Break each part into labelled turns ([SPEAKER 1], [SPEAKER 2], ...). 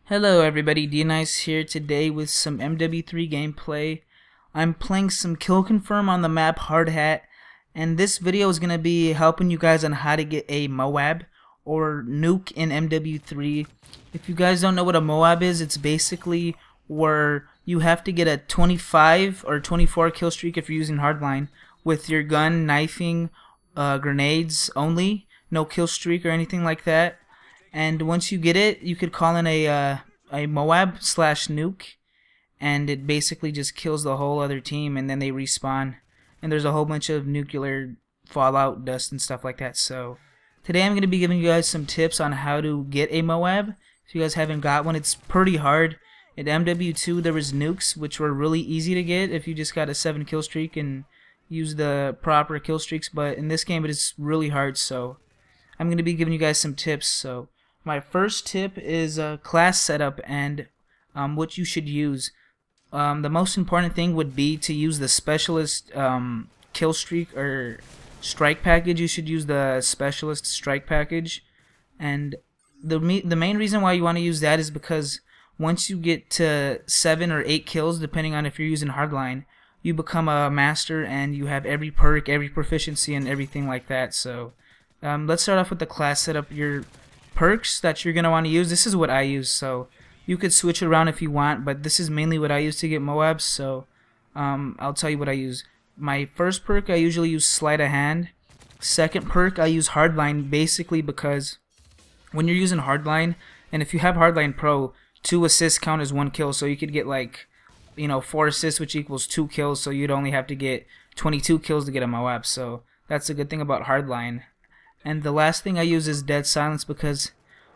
[SPEAKER 1] Hello everybody, ogDnice here today with some MW3 gameplay. I'm playing some Kill Confirm on the map Hard Hat, and this video is going to be helping you guys on how to get a MOAB or nuke in MW3. If you guys don't know what a MOAB is, it's basically where you have to get a 25 or 24 kill streak if you're using hardline with your gun, knifing, grenades only, no kill streak or anything like that. And once you get it, you could call in a MOAB slash nuke, and it basically just kills the whole other team, and then they respawn. And there's a whole bunch of nuclear fallout dust and stuff like that. So today I'm going to be giving you guys some tips on how to get a MOAB. If you guys haven't got one, it's pretty hard. In MW2 there was nukes, which were really easy to get if you just got a 7 kill streak and use the proper kill streaks. But in this game it is really hard, so I'm going to be giving you guys some tips. So my first tip is class setup and what you should use. The most important thing would be to use the specialist kill streak or strike package. You should use the specialist strike package, and the main reason why you want to use that is because once you get to 7 or 8 kills, depending on if you're using hardline, you become a master and you have every perk, every proficiency, and everything like that. So let's start off with the class setup. Your perks that you're going to want to use, this is what I use, so you could switch it around if you want, but this is mainly what I use to get MOABs, so I'll tell you what I use. My first perk, I usually use sleight of hand. Second perk, I use hardline, basically because when you're using hardline, and if you have hardline pro, 2 assists count as 1 kill, so you could get like 4 assists, which equals 2 kills, so you'd only have to get 22 kills to get a MOAB, so that's a good thing about hardline. And the last thing I use is dead silence, because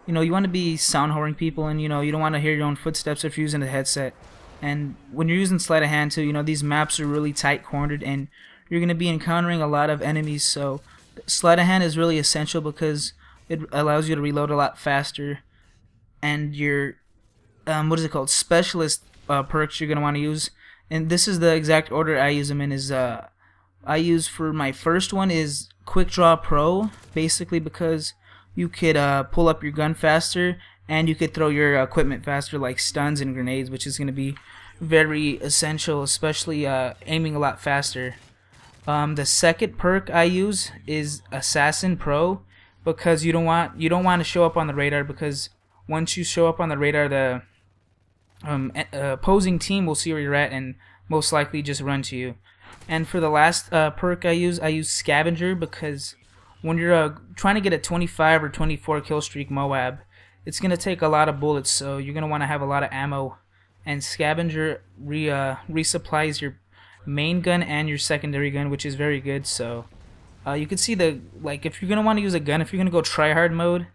[SPEAKER 1] you want to be sound whoring people, and you don't want to hear your own footsteps if you're using a headset. And when you're using sleight of hand too, these maps are really tight cornered and you're going to be encountering a lot of enemies, so sleight of hand is really essential because it allows you to reload a lot faster. And your specialist perks you're going to want to use, and this is the exact order I use them in, is I use for my first one is Quick Draw Pro, basically because you could pull up your gun faster and you could throw your equipment faster, like stuns and grenades, which is going to be very essential, especially aiming a lot faster. The second perk I use is Assassin Pro, because you don't want to show up on the radar, because once you show up on the radar, the opposing team will see where you're at and most likely just run to you. And for the last perk I use Scavenger, because when you're trying to get a 25 or 24 kill streak MOAB, it's going to take a lot of bullets, so you're going to want to have a lot of ammo. And Scavenger resupplies your main gun and your secondary gun, which is very good. So you can see if you're going to want to use a gun, if you're going to go tryhard mode,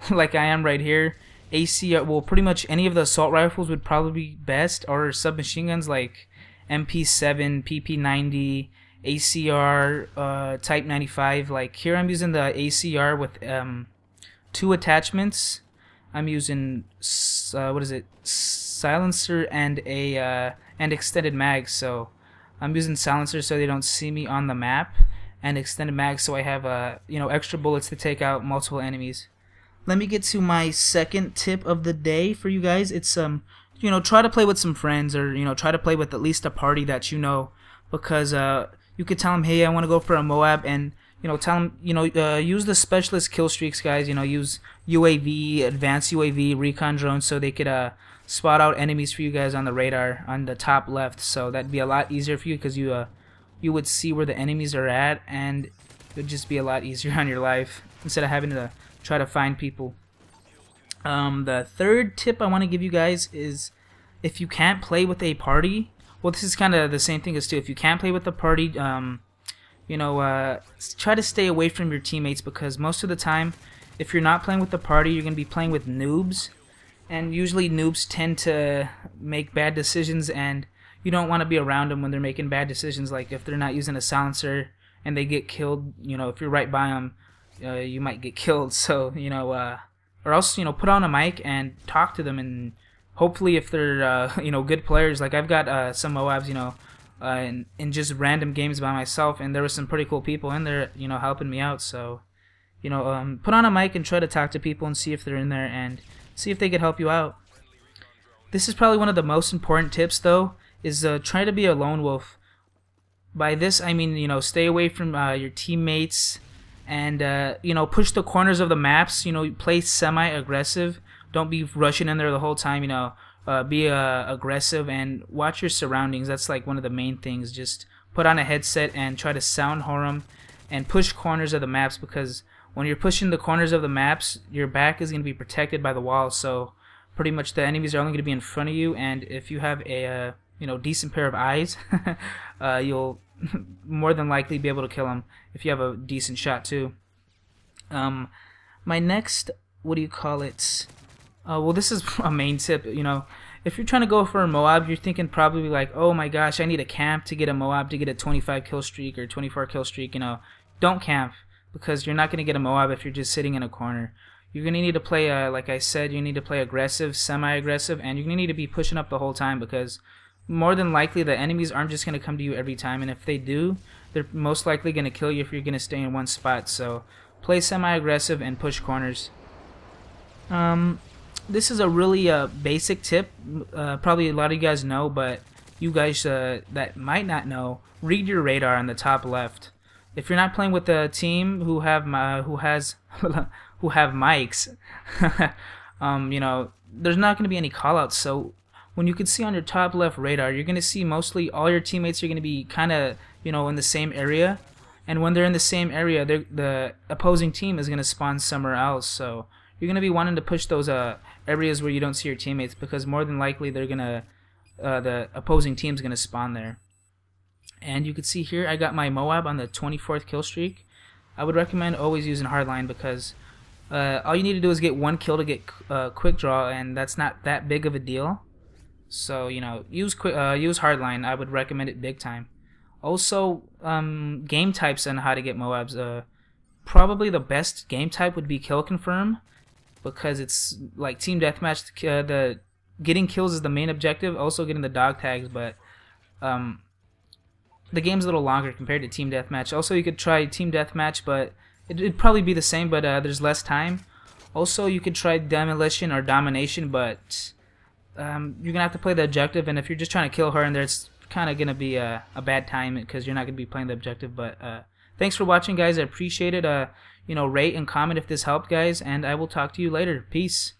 [SPEAKER 1] like I am right here, ACR, well, pretty much any of the assault rifles would probably be best, or submachine guns like MP7, PP90, ACR, Type 95. Like here I'm using the ACR with 2 attachments. I'm using silencer and and extended mag. So I'm using silencer so they don't see me on the map, and extended mag so I have extra bullets to take out multiple enemies. Let me get to my second tip of the day for you guys. It's try to play with some friends, or try to play with at least a party that because you could tell them, hey, I want to go for a MOAB, and tell them use the specialist kill streaks, guys. Use UAV, advanced UAV, recon drones, so they could spot out enemies for you guys on the radar on the top left. So that'd be a lot easier for you, because you would see where the enemies are at, and it would just be a lot easier on your life instead of having to try to find people. The third tip I want to give you guys is, if you can't play with a party, well, this is kind of the same thing as too. If you can't play with a party, try to stay away from your teammates, because most of the time, if you're not playing with the party, you're going to be playing with noobs, and usually noobs tend to make bad decisions, and you don't want to be around them when they're making bad decisions. Like if they're not using a silencer and they get killed, if you're right by them, you might get killed. So or else put on a mic and talk to them, and hopefully if they're good players, like I've got some MOABs in just random games by myself, and there were some pretty cool people in there helping me out. So put on a mic and try to talk to people and see if they're in there, and see if they could help you out. This is probably one of the most important tips, though, is try to be a lone wolf. By this, I mean, you know, stay away from your teammates, and you know, push the corners of the maps. You know, play semi-aggressive. Don't be rushing in there the whole time. You know, be aggressive and watch your surroundings. That's like one of the main things. Just put on a headset and try to sound horn and push corners of the maps, because when you're pushing the corners of the maps, your back is going to be protected by the wall. So pretty much the enemies are only going to be in front of you, and if you have a you know, decent pair of eyes, you'll more than likely be able to kill them if you have a decent shot too. My next, what do you call it? Well, this is a main tip. You know, if you're trying to go for a MOAB, you're thinking probably like, oh my gosh, I need a camp to get a MOAB, to get a 25 kill streak or 24 kill streak. You know, don't camp, because you're not going to get a MOAB if you're just sitting in a corner. You're going to need to play, like I said, you need to play aggressive, semi-aggressive, and you're going to need to be pushing up the whole time, because more than likely the enemies aren't just going to come to you every time, and if they do, they're most likely going to kill you if you're going to stay in one spot. So play semi-aggressive and push corners. This is a really basic tip, probably a lot of you guys know, but you guys that might not know, read your radar on the top left. If you're not playing with a team who have mics, you know, there's not going to be any callouts. So when you can see on your top left radar, you're going to see mostly all your teammates are going to be kind of, you know, in the same area. And when they're in the same area, the opposing team is going to spawn somewhere else. So you're going to be wanting to push those areas where you don't see your teammates, because more than likely they're going to the opposing team's going to spawn there. And you can see here I got my MOAB on the 24th kill streak. I would recommend always using hardline, because all you need to do is get one kill to get quick draw, and that's not that big of a deal. So, you know, use hardline. I would recommend it big time. Also, game types and how to get MOABs. Probably the best game type would be kill confirm, because it's like team deathmatch. The getting kills is the main objective. Also getting the dog tags, but the game's a little longer compared to team deathmatch. Also, you could try team deathmatch, but it'd probably be the same, but there's less time. Also, you could try demolition or domination, but you're gonna have to play the objective, and if you're just trying to kill her in there, it's kind of gonna be a bad time, because you're not gonna be playing the objective. But thanks for watching, guys. I appreciate it. You know, rate and comment if this helped, guys, and I will talk to you later. Peace.